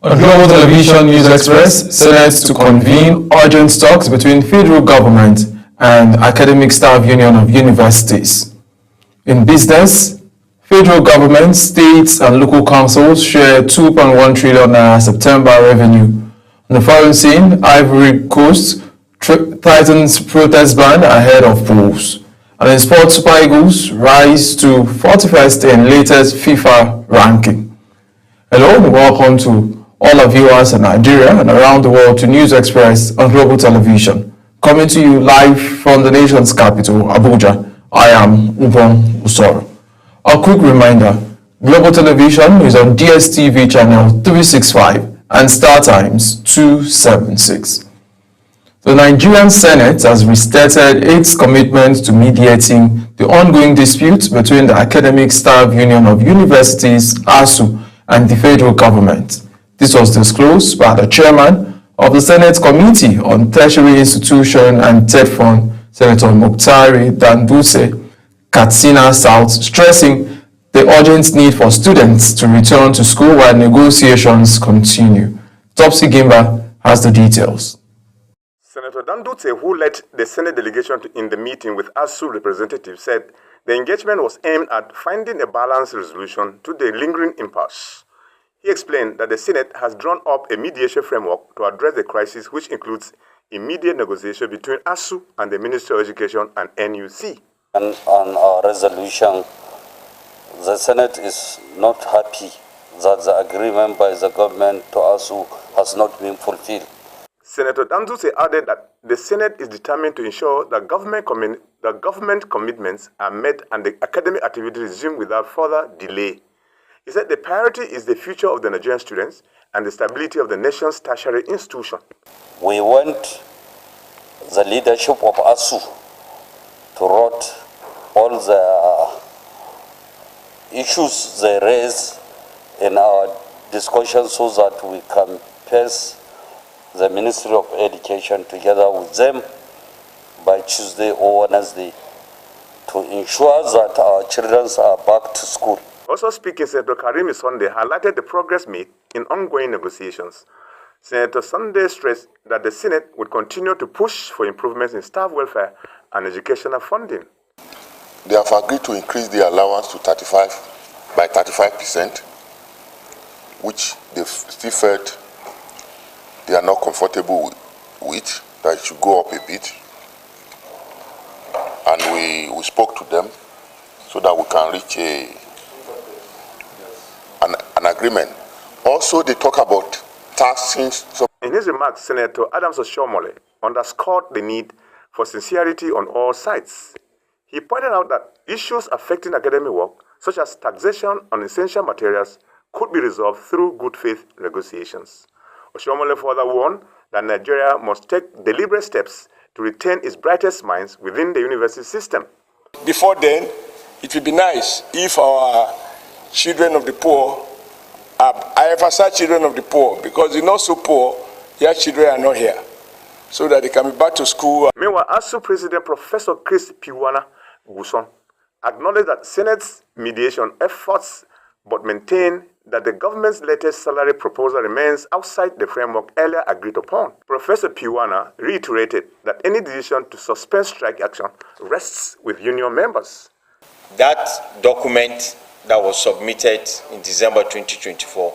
On Global Television News Express, Senate to convene urgent talks between federal government and Academic Staff Union of Universities. In business, federal government, states and local councils share 2.1 trillion naira September revenue. On the foreign scene, Ivory Coast tightens protest ban ahead of polls. And in sports, Super Eagles rise to 41st in latest FIFA ranking. Hello and welcome to all our viewers in Nigeria and around the world to News Express on Global Television. Coming to you live from the nation's capital, Abuja, I am Ubon Usoro. A quick reminder, Global Television is on DSTV channel 365 and Star Times 276. The Nigerian Senate has restated its commitment to mediating the ongoing dispute between the Academic Staff Union of Universities, ASU, and the federal government. This was disclosed by the chairman of the Senate Committee on Tertiary Institution and TED Fund, Senator Muktari Danbuse, Katsina South, stressing the urgent need for students to return to school while negotiations continue. Topsy Gimba has the details. Senator Danbuse, who led the Senate delegation in the meeting with ASU representatives, said the engagement was aimed at finding a balanced resolution to the lingering impasse. He explained that the Senate has drawn up a mediation framework to address the crisis, which includes immediate negotiation between ASU and the Ministry of Education and NUC. And on our resolution, the Senate is not happy that the agreement by the government to ASU has not been fulfilled. Senator Danbuse added that the Senate is determined to ensure that government commitments are met and the academic activity resumed without further delay. He said the priority is the future of the Nigerian students and the stability of the nation's tertiary institution. We want the leadership of ASU to write all the issues they raise in our discussion so that we can pass the Ministry of Education together with them by Tuesday or Wednesday to ensure that our children are back to school. Also speaking, Senator Karimi Sunday highlighted the progress made in ongoing negotiations. Senator Sunday stressed that the Senate would continue to push for improvements in staff welfare and educational funding. They have agreed to increase the allowance to 35%, which they still felt they are not comfortable with, that it should go up a bit. And we spoke to them so that we can reach an agreement. Also, they talk about taxing. In his remarks, Senator Adams Oshiomhole underscored the need for sincerity on all sides. He pointed out that issues affecting academic work, such as taxation on essential materials, could be resolved through good faith negotiations. Oshiomhole further warned that Nigeria must take deliberate steps to retain its brightest minds within the university system. Before then, it would be nice if our children of the poor, I emphasize children of the poor, because the not so poor, their children are not here, so that they can be back to school. Meanwhile, ASU President Professor Chris Piwana Guson acknowledged that Senate's mediation efforts, but maintained that the government's latest salary proposal remains outside the framework earlier agreed upon. Professor Piwana reiterated that any decision to suspend strike action rests with union members. That document that was submitted in December 2024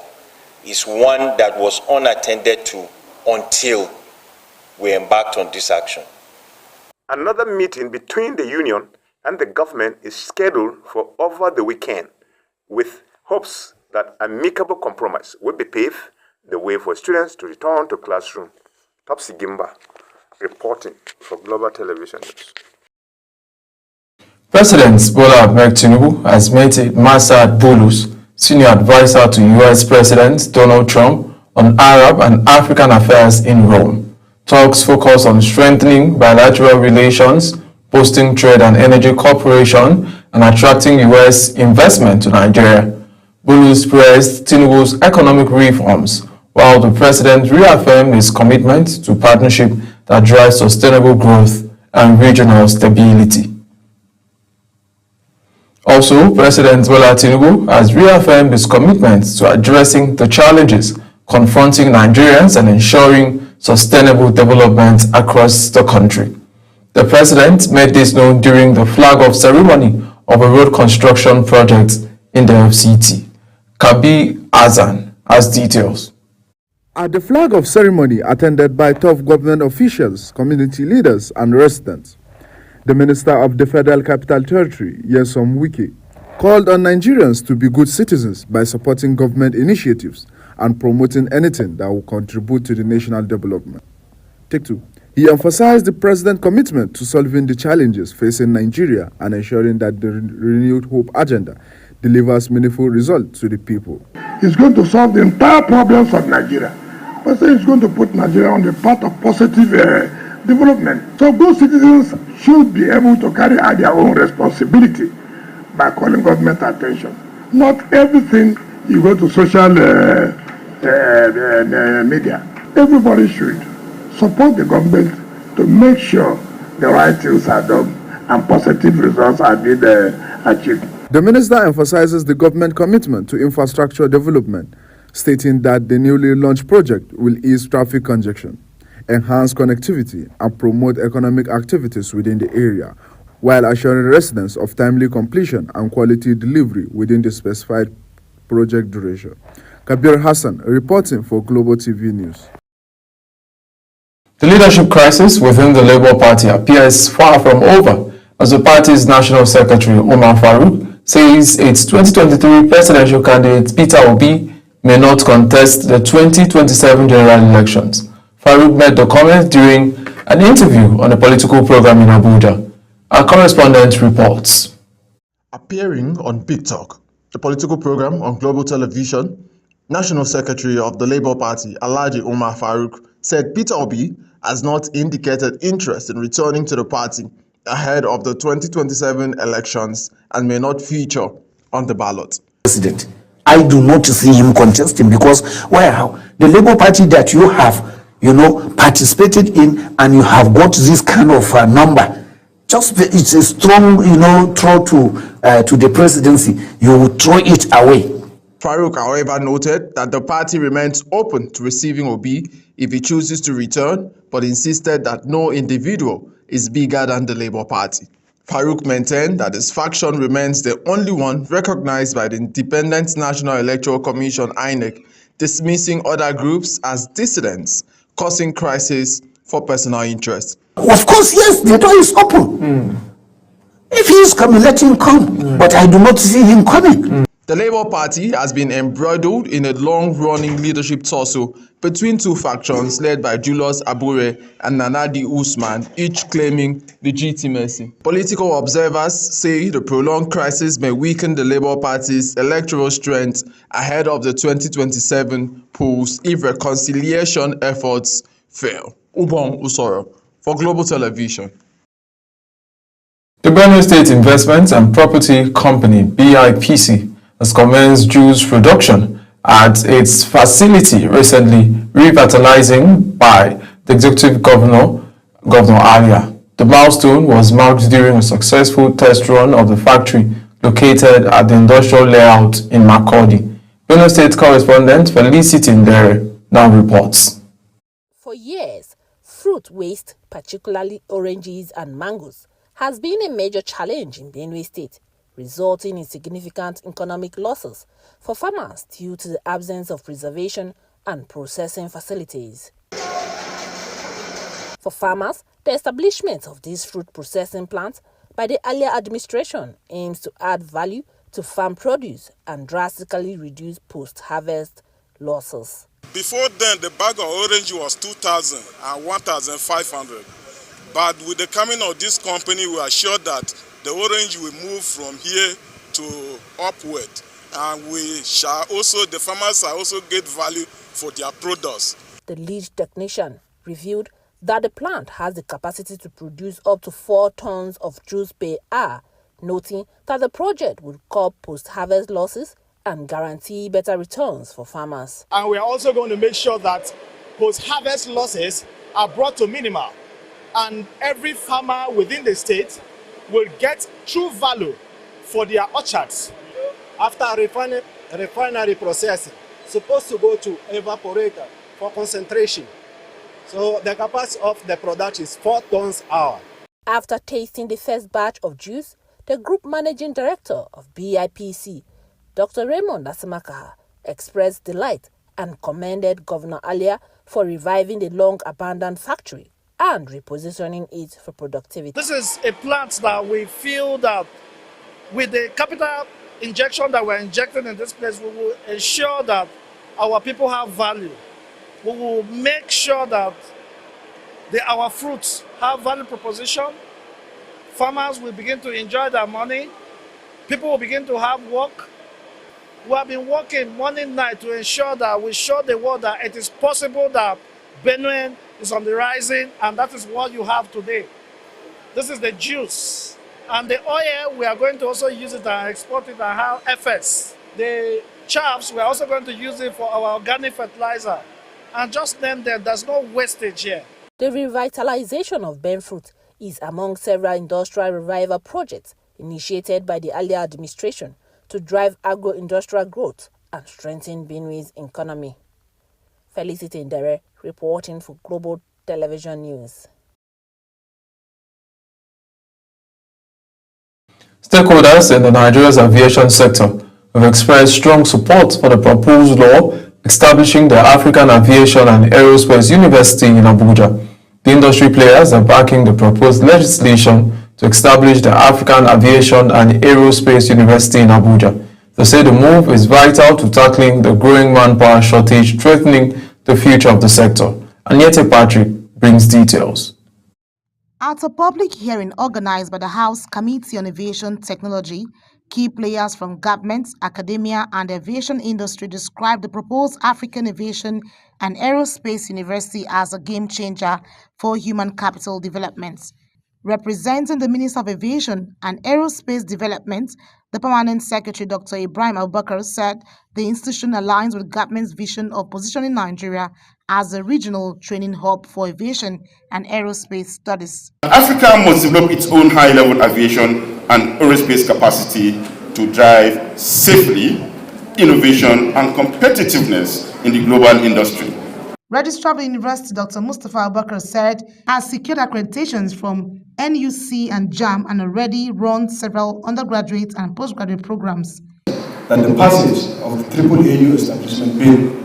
is one that was unattended to until we embarked on this action. Another meeting between the union and the government is scheduled for over the weekend, with hopes that amicable compromise will be paved the way for students to return to classroom. Topsy Gimba, reporting for Global Television News. President Bola Ahmed Tinubu has met Massad Bulus, senior advisor to U.S. President Donald Trump on Arab and African affairs in Rome. Talks focus on strengthening bilateral relations, boosting trade and energy cooperation, and attracting U.S. investment to Nigeria. Bulus praised Tinubu's economic reforms, while the president reaffirmed his commitment to partnership that drives sustainable growth and regional stability. Also, President Bola Tinubu has reaffirmed his commitment to addressing the challenges confronting Nigerians and ensuring sustainable development across the country. The president made this known during the flag-off ceremony of a road construction project in the FCT. Kabi Azan has details. At the flag-off ceremony attended by top government officials, community leaders and residents, the Minister of the Federal Capital Territory, Nyesom Wike, called on Nigerians to be good citizens by supporting government initiatives and promoting anything that will contribute to the national development. Take two. He emphasized the president's commitment to solving the challenges facing Nigeria and ensuring that the renewed hope agenda delivers meaningful results to the people. It's going to solve the entire problems of Nigeria, but it's going to put Nigeria on the path of positive development. So good citizens should be able to carry out their own responsibility by calling government attention. Not everything you go to social media. Everybody should support the government to make sure the right things are done and positive results are being achieved. The minister emphasizes the government commitment to infrastructure development, stating that the newly launched project will ease traffic congestion, enhance connectivity, and promote economic activities within the area, while assuring residents of timely completion and quality delivery within the specified project duration. Kabir Hassan, reporting for Global TV News. The leadership crisis within the Labour Party appears far from over, as the party's National Secretary, Umar Farouk, says its 2023 presidential candidate, Peter Obi, may not contest the 2027 general elections. Farouk made the comment during an interview on a political program in Abuja. Our correspondent reports. Appearing on Big Talk, the political program on Global Television, National Secretary of the Labour Party, Alhaji Umar Farouk, said Peter Obi has not indicated interest in returning to the party ahead of the 2027 elections and may not feature on the ballot. President, I do not see him contesting because the Labour Party that you have, participated in and you have got this kind of number, it's a strong, throw to the presidency. You will throw it away. Farouk, however, noted that the party remains open to receiving Obi if he chooses to return, but insisted that no individual is bigger than the Labour Party. Farouk maintained that his faction remains the only one recognized by the Independent National Electoral Commission, INEC, dismissing other groups as dissidents, causing crisis for personal interest. Of course, yes, the door is open. If he is coming, let him come. But I do not see him coming. The Labour Party has been embroiled in a long-running leadership tussle between two factions led by Julius Abure and Nanadi Usman, each claiming legitimacy. Political observers say the prolonged crisis may weaken the Labour Party's electoral strength ahead of the 2027 polls if reconciliation efforts fail. Ubong Usoro for Global Television. The Benue State Investment and Property Company, BIPC, has commenced juice production at its facility recently, revitalizing by the Executive Governor Alia. The milestone was marked during a successful test run of the factory located at the industrial layout in Makurdi. Benue State correspondent Felicity Ndere now reports. For years, fruit waste, particularly oranges and mangoes, has been a major challenge in Benue State, resulting in significant economic losses for farmers due to the absence of preservation and processing facilities. For farmers, the establishment of these fruit processing plants by the earlier administration aims to add value to farm produce and drastically reduce post-harvest losses. Before then, the bag of orange was 2,000 and 1,500. But with the coming of this company, we are sure that the orange will move from here to upward. And the farmers shall also get value for their products. The lead technician revealed that the plant has the capacity to produce up to 4 tons of juice per hour, noting that the project would curb post-harvest losses and guarantee better returns for farmers. And we are also going to make sure that post-harvest losses are brought to minimal, and every farmer within the state will get true value for their orchards. After refinery processing, supposed to go to evaporator for concentration. So the capacity of the production is 4 tons per hour. After tasting the first batch of juice, the Group Managing Director of BIPC, Dr. Raymond Asimakaha, expressed delight and commended Governor Alia for reviving the long-abandoned factory and repositioning it for productivity. This is a plant that we feel that with the capital injection that we're injecting in this place, we will ensure that our people have value. We will make sure that our fruits have value proposition. Farmers will begin to enjoy their money. People will begin to have work. We have been working morning and night to ensure that we show the world that it is possible that Benue is on the rising, and that is what you have today. This is the juice. And the oil, we are going to also use it and export it and have FS. The chaffs, we are also going to use it for our organic fertilizer. And just then, there's no wastage here. The revitalization of Benfruit is among several industrial revival projects initiated by the earlier administration to drive agro-industrial growth and strengthen Benue's economy. Felicity Ndere reporting for Global Television News. Stakeholders in the Nigeria's aviation sector have expressed strong support for the proposed law establishing the African Aviation and Aerospace University in Abuja. The industry players are backing the proposed legislation to establish the African Aviation and Aerospace University in Abuja. They say the move is vital to tackling the growing manpower shortage threatening the future of the sector. Aniete Patrick brings details. At a public hearing organized by the House Committee on Aviation Technology, key players from government, academia, and the aviation industry described the proposed African Aviation and Aerospace University as a game changer for human capital development. Representing the Minister of Aviation and Aerospace Development, the Permanent Secretary Dr. Ibrahim Abubakar said the institution aligns with government's vision of positioning Nigeria as a regional training hub for aviation and aerospace studies. Africa must develop its own high-level aviation and aerospace capacity to drive safely, innovation and competitiveness in the global industry. Registrar of the University Dr. Mustafa Abubakar said has secured accreditations from NUC and JAM and already runs several undergraduate and postgraduate programs. That the passage of the AAAU establishment bill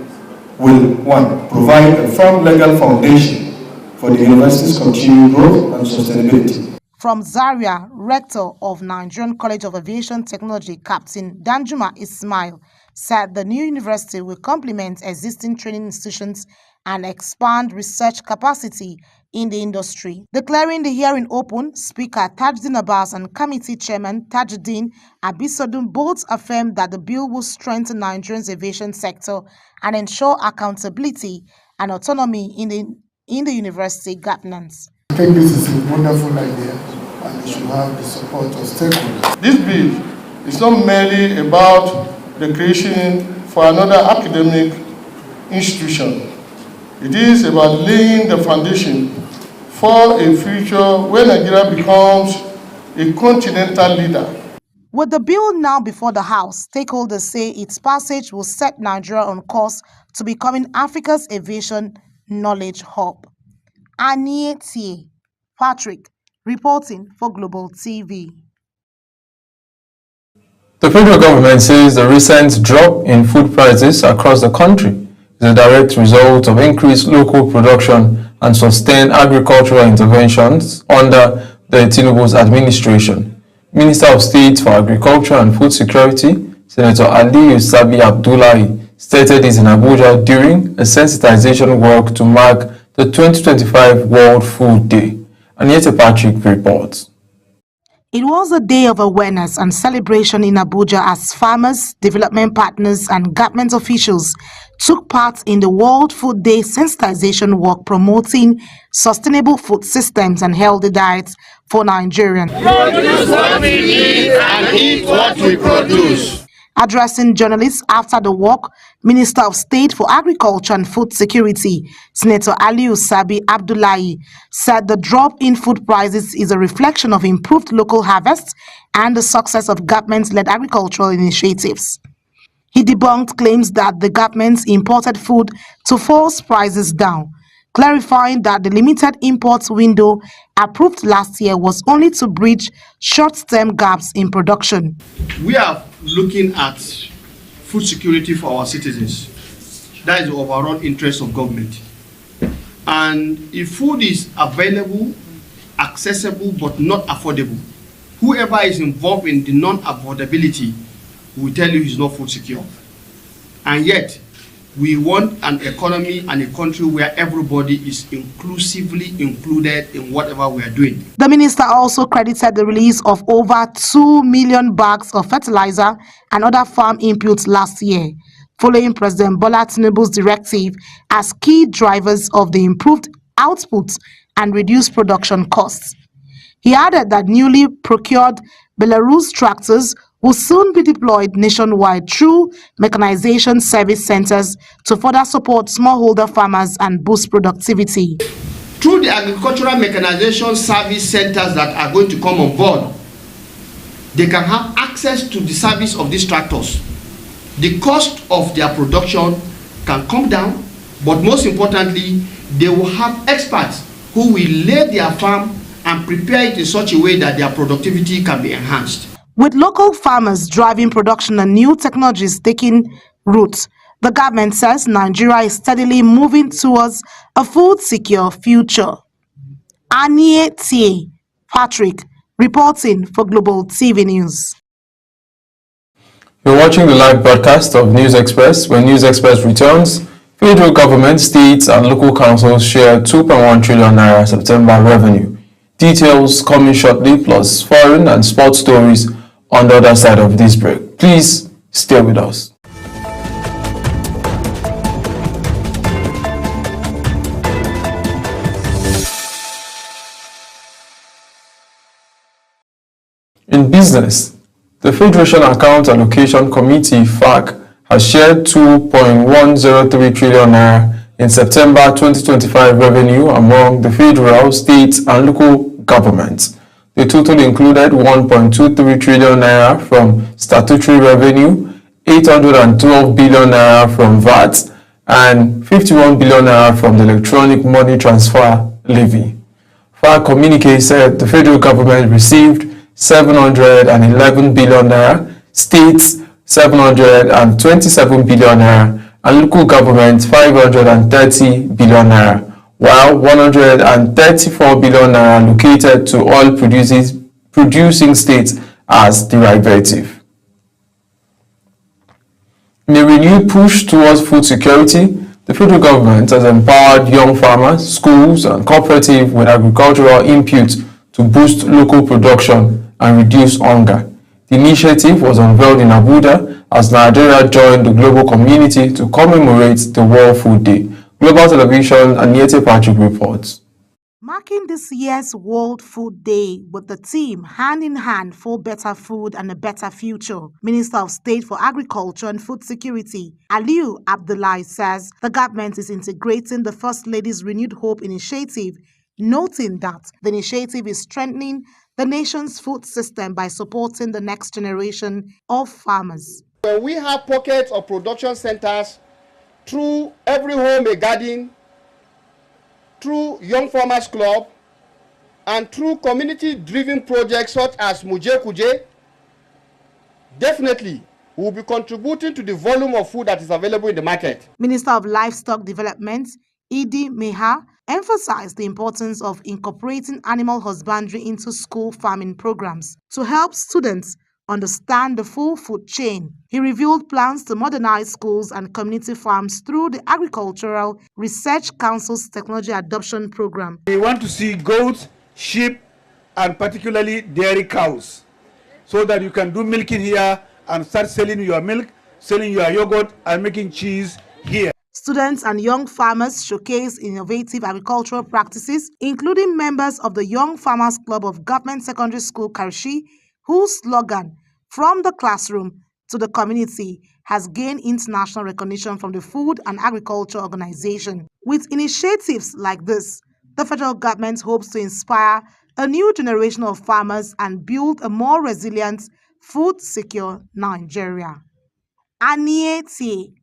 will, one, provide a firm legal foundation for the university's continued growth and sustainability. From Zaria, Rector of Nigerian College of Aviation Technology, Captain Danjuma Ismail, said the new university will complement existing training institutions and expand research capacity in the industry. Declaring the hearing open, Speaker Tajuddin Abbas and Committee Chairman Tajuddin Abisodun both affirmed that the bill will strengthen Nigeria's aviation sector and ensure accountability and autonomy in the university governance. I think this is a wonderful idea and it should have the support of stakeholders. This bill is not merely about the creation for another academic institution. It is about laying the foundation for a future where Nigeria becomes a continental leader. With the bill now before the House, stakeholders say its passage will set Nigeria on course to becoming Africa's aviation knowledge hub. Aniete Patrick reporting for Global TV. The federal government says the recent drop in food prices across the country is a direct result of increased local production and sustained agricultural interventions under the Tinubu's administration. Minister of State for Agriculture and Food Security, Senator Aliyu Sabi Abdullahi, stated this in Abuja during a sensitization work to mark the 2025 World Food Day. Aniete Patrick reports. It was a day of awareness and celebration in Abuja as farmers, development partners, and government officials took part in the World Food Day sensitization work promoting sustainable food systems and healthy diets for Nigerians. Produce what we eat and eat what we produce. Addressing journalists after the walk, Minister of State for Agriculture and Food Security, Senator Aliyu Sabi Abdullahi, said the drop in food prices is a reflection of improved local harvests and the success of government-led agricultural initiatives. He debunked claims that the government imported food to force prices down, clarifying that the limited imports window approved last year was only to bridge short-term gaps in production. We are looking at food security for our citizens. That is the overall interest of government. And if food is available, accessible, but not affordable, whoever is involved in the non-affordability will tell you he's not food secure. And yet, we want an economy and a country where everybody is inclusively included in whatever we are doing. The minister also credited the release of over 2 million bags of fertilizer and other farm inputs last year, following President Bola Tinubu's directive as key drivers of the improved output and reduced production costs. He added that newly procured Belarus tractors will soon be deployed nationwide through mechanization service centers to further support smallholder farmers and boost productivity. Through the agricultural mechanization service centers that are going to come on board, they can have access to the service of these tractors. The cost of their production can come down, but most importantly, they will have experts who will lay their farm and prepare it in such a way that their productivity can be enhanced. With local farmers driving production and new technologies taking root, the government says Nigeria is steadily moving towards a food-secure future. Anie T. Patrick, reporting for Global TV News. You're watching the live broadcast of News Express. When News Express returns, federal government, states and local councils share 2.1 trillion naira September revenue. Details coming shortly, plus foreign and sports stories on the other side of this break. Please stay with us. In business, the Federation Account Allocation Committee (FAC) has shared 2.103 trillion naira in September 2025 revenue among the federal, state and local governments. The total included 1.23 trillion naira from statutory revenue, 812 billion naira from VAT, and 51 billion naira from the electronic money transfer levy. FAC communique said the federal government received 711 billion naira, states 727 billion naira, and local government 530 billion naira, while 134 billion naira allocated to all producing states as derivative. In a renewed push towards food security, the federal government has empowered young farmers, schools, and cooperatives with agricultural inputs to boost local production and reduce hunger. The initiative was unveiled in Abuja as Nigeria joined the global community to commemorate the World Food Day. Global Television Aniete Patrick reports. Marking this year's World Food Day with the theme Hand in Hand for Better Food and a Better Future, Minister of State for Agriculture and Food Security, Aliu Abdullahi, says the government is integrating the First Lady's Renewed Hope initiative, noting that the initiative is strengthening the nation's food system by supporting the next generation of farmers. When we have pockets of production centers, through Every Home a Garden, through Young Farmers Club, and through community-driven projects such as Muje Kuje, definitely we will be contributing to the volume of food that is available in the market. Minister of Livestock Development, Idi Meha, emphasized the importance of incorporating animal husbandry into school farming programs to help students understand the full food chain. He revealed plans to modernize schools and community farms through the Agricultural Research Council's Technology Adoption Program. We want to see goats, sheep, and particularly dairy cows, so that you can do milking here and start selling your milk, selling your yogurt, and making cheese here. Students and young farmers showcase innovative agricultural practices, including members of the Young Farmers Club of Government Secondary School Karshi, whose slogan, "From the Classroom to the Community," has gained international recognition from the Food and Agriculture Organization. With initiatives like this, the federal government hopes to inspire a new generation of farmers and build a more resilient, food-secure Nigeria. Aniete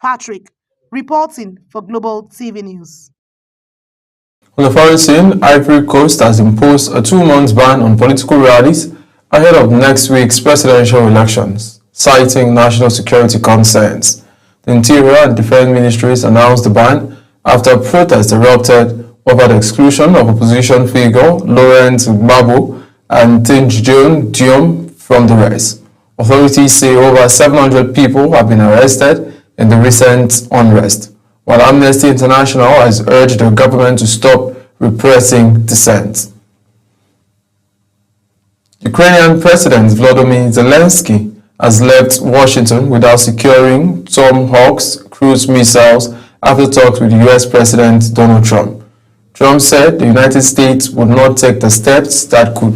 Patrick, reporting for Global TV News. On the foreign scene, Ivory Coast has imposed a 2-month ban on political rallies ahead of next week's presidential elections, citing national security concerns. The Interior and Defense Ministries announced the ban after protests erupted over the exclusion of opposition figure Laurent Gbagbo and Théodore Diome from the race. Authorities say over 700 people have been arrested in the recent unrest, while Amnesty International has urged the government to stop repressing dissent. Ukrainian President Volodymyr Zelensky has left Washington without securing Tomahawk cruise missiles after talks with US President Donald Trump. Trump said the United States would not take the steps that could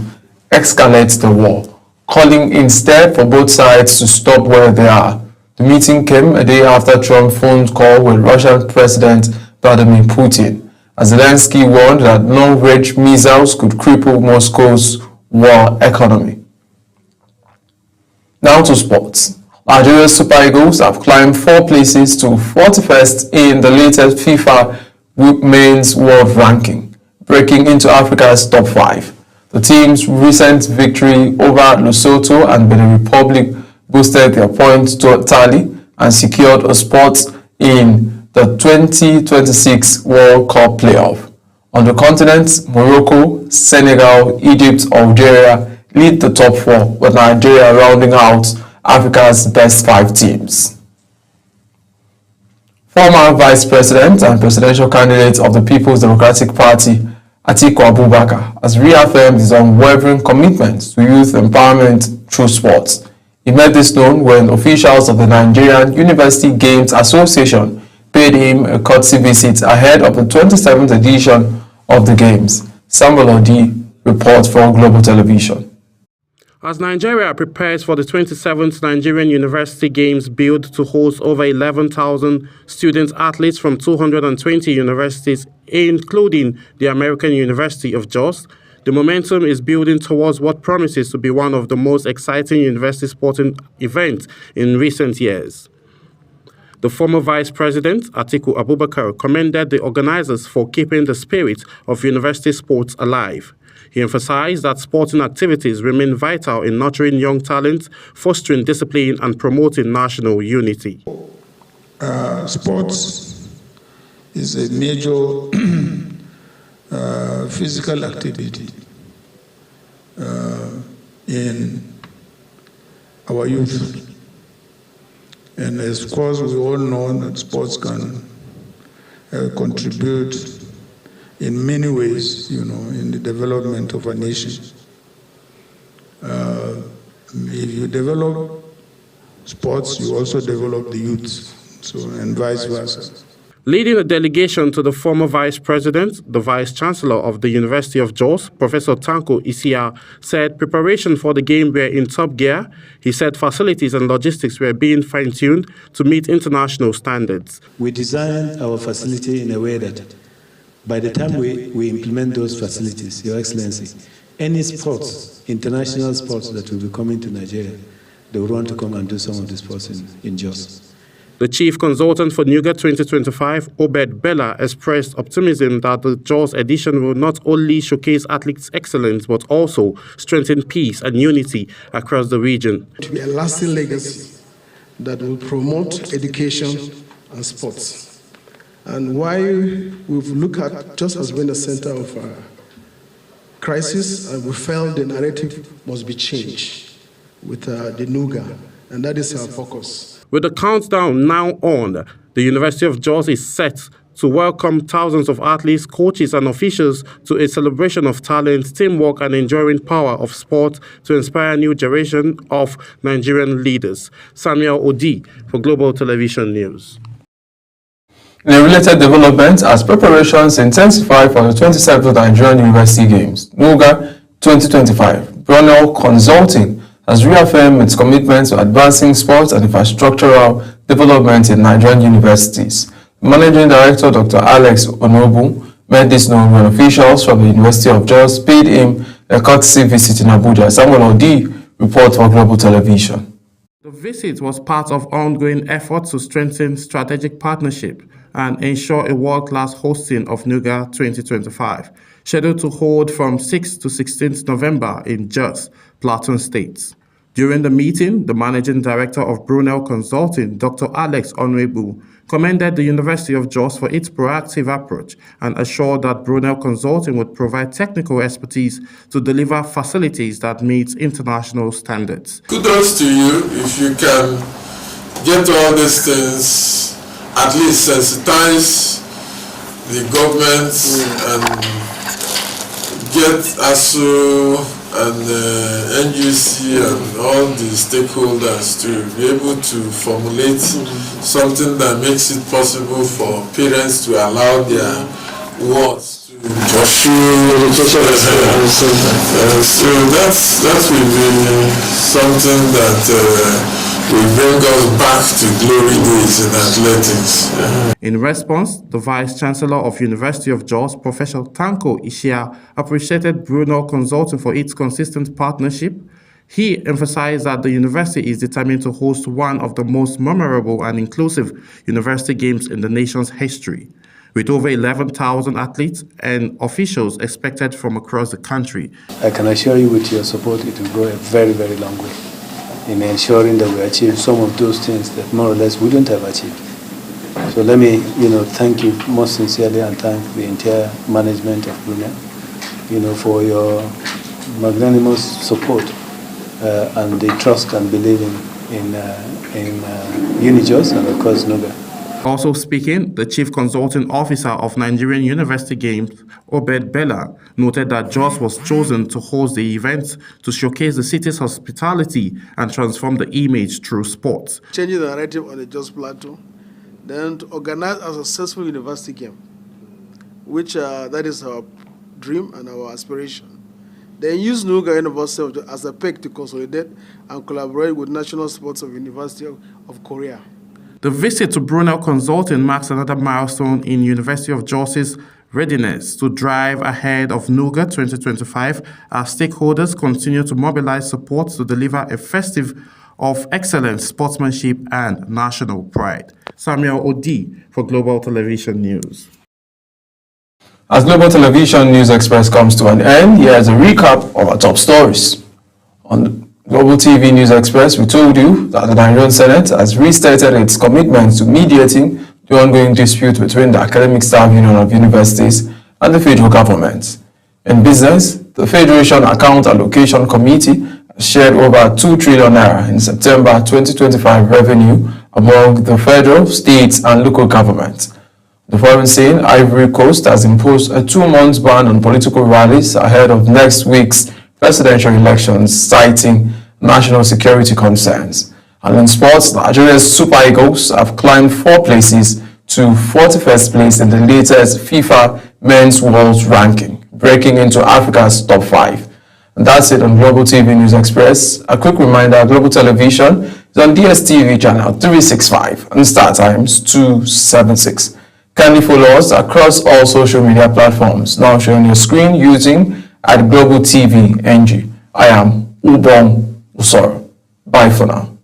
escalate the war, calling instead for both sides to stop where they are. The meeting came a day after Trump's phone call with Russian President Vladimir Putin, as Zelensky warned that long-range missiles could cripple Moscow's war economy. Now to sports. Nigeria's Super Eagles have climbed 4 places to 41st in the latest FIFA Women's World Ranking, breaking into Africa's top 5. The team's recent victory over Lesotho and Benin Republic boosted their points tally and secured a spot in the 2026 World Cup playoff. On the continent, Morocco, Senegal, Egypt, Algeria lead the top 4, with Nigeria rounding out Africa's best 5 teams. Former Vice President and presidential candidate of the People's Democratic Party, Atiku Abubakar, has reaffirmed his unwavering commitment to youth empowerment through sports. He made this known when officials of the Nigerian University Games Association paid him a courtesy visit ahead of the 27th edition of the Games. Samuel Odi reports for Global Television. As Nigeria prepares for the 27th Nigerian University Games billed to host over 11,000 student-athletes from 220 universities, including the American University of Jos, the momentum is building towards what promises to be one of the most exciting university sporting events in recent years. The former Vice President, Atiku Abubakar, commended the organizers for keeping the spirit of university sports alive. He emphasized that sporting activities remain vital in nurturing young talent, fostering discipline, and promoting national unity. Sports is a major physical activity in our youth. And of course, we all know that sports can contribute in many ways, in the development of a nation. If you develop sports, you also develop the youth, and vice versa. Leading a delegation to the former Vice President, the Vice Chancellor of the University of Jos, Professor Tanko Isia, said preparation for the game were in top gear. He said facilities and logistics were being fine-tuned to meet international standards. We designed our facility in a way that by the time we implement those facilities, Your Excellency, any sports, international sports that will be coming to Nigeria, they will want to come and do some of the sports in Jos. The chief consultant for NUGA 2025, Obed Bella, expressed optimism that the Jos edition will not only showcase athletes' excellence, but also strengthen peace and unity across the region. To be a lasting legacy that will promote education and sports. And why we've looked at Jos as being the center of a crisis, and we felt the narrative must be changed with the NUGA, and that is our focus. With the countdown now on, the University of Jos is set to welcome thousands of athletes, coaches, and officials to a celebration of talent, teamwork, and enduring power of sport to inspire a new generation of Nigerian leaders. Samuel Odi for Global Television News. In a related development, as preparations intensify for the 27th Nigerian University Games, NUGA 2025, Brunel Consulting has reaffirmed its commitment to advancing sports and infrastructural development in Nigerian universities. Managing Director Dr. Alex Onobu made this known when officials from the University of Jos paid him a courtesy visit in Abuja. Samuel Odi reports for Global Television. The visit was part of ongoing efforts to strengthen strategic partnership and ensure a world-class hosting of NUGA 2025, scheduled to hold from 6th to 16th November in Jos, Plateau State. During the meeting, the Managing Director of Brunel Consulting, Dr. Alex Onwebu, commended the University of Jos for its proactive approach and assured that Brunel Consulting would provide technical expertise to deliver facilities that meet international standards. Kudos to you if you can get all these things, at least sensitize the government and get ASU and NUC and all the stakeholders to be able to formulate something that makes it possible for parents to allow their wards to pursue education. So that will be something that will bring us back to glory days in athletics. In response, the Vice-Chancellor of University of Jos, Professor Tanko Ishia, appreciated Brunel Consulting for its consistent partnership. He emphasized that the university is determined to host one of the most memorable and inclusive university games in the nation's history, with over 11,000 athletes and officials expected from across the country. I can assure you with your support, it will go a very, very long way in ensuring that we achieve some of those things that more or less we wouldn't have achieved. So let me, thank you most sincerely and thank the entire management of Brunel, for your magnanimous support and the trust and believing in Unijos and of course NUGA. Also speaking, the Chief Consulting Officer of Nigerian University Games, Obed Bella, noted that Jos was chosen to host the event to showcase the city's hospitality and transform the image through sports. Changing the narrative on the Jos Plateau, then to organize a successful university game, which that is our dream and our aspiration. Then use NUGA University as a peg to consolidate and collaborate with National Sports of University of Korea. The visit to Brunel Consulting marks another milestone in University of Jos's readiness to drive ahead of NUGA 2025 as stakeholders continue to mobilize support to deliver a festive of excellent sportsmanship and national pride. Samuel Odi for Global Television News. As Global Television News Express comes to an end, here's a recap of our top stories. On Global TV News Express, we told you that the Nigerian Senate has restated its commitment to mediating the ongoing dispute between the Academic Staff Union of Universities and the federal government. In business, the Federation Account Allocation Committee has shared over 2 trillion naira in September 2025 revenue among the federal, states, and local governments. The foreign scene, Ivory Coast has imposed a 2-month ban on political rallies ahead of next week's presidential elections, citing national security concerns. And in sports, Nigeria's Super Eagles have climbed 4 places to 41st place in the latest FIFA Men's World Ranking, breaking into Africa's top 5. And that's it on Global TV News Express. A quick reminder, Global Television is on DSTV channel 365 and Star Times 276. Kindly follow us across all social media platforms now shown on your screen using @Global TV NG. I am Ubong Usoro. Bye for now.